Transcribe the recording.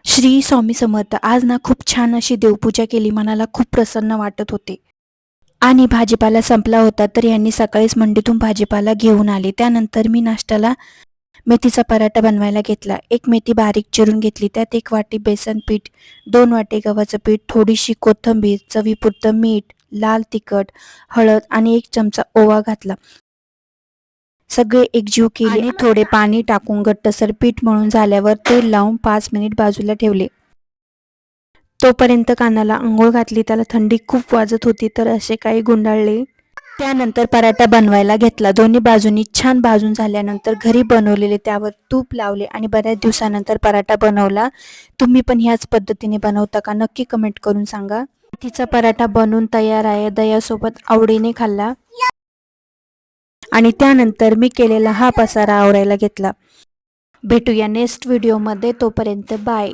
श्री स्वामी समर्थ. आज ना खूप छान अशी देवपूजा केली. मनाला खूप प्रसन्न वाटत होते. आणि भाजीपाला संपला होता तर यांनी सकाळीच मंडीतून भाजीपाला घेऊन आले. त्यानंतर मी नाश्त्याला मेथीचा पराठा बनवायला घेतला. एक मेथी बारीक चिरून घेतली. त्यात 1 वाटी बेसन पीठ, 2 वाटी गव्हाचं पीठ, थोडीशी कोथिंबीर, चवीपुरतं मीठ, लाल तिखट, हळद आणि 1 चमचा ओवा घातला. सगळे एकजीव केले आणि थोडे पाणी टाकून घट्टसर पीठ मळून झाल्यावर तेल लावून 5 मिनिट बाजूला ठेवले. तोपर्यंत कानाला अंघोळ घातली. त्याला थंडी खूप वाजत होती तर असे काही गुंडाळले. त्यानंतर पराठा बनवायला घेतला. दोन्ही बाजूनी छान भाजून झाल्यानंतर घरी बनवलेले त्यावर तूप लावले आणि बऱ्याच दिवसानंतर पराठा बनवला. तुम्ही पण ह्याच पद्धतीने बनवता का? नक्की कमेंट करून सांगा. मेथीचा पराठा बनवून तयार आहे. दह्यासोबत आवडीने खाल्ला. आणि त्यानंतर मी केलेला हा पसारा आवरायला घेतला. भेटूया नेक्स्ट व्हिडिओमध्ये. तोपर्यंत बाय.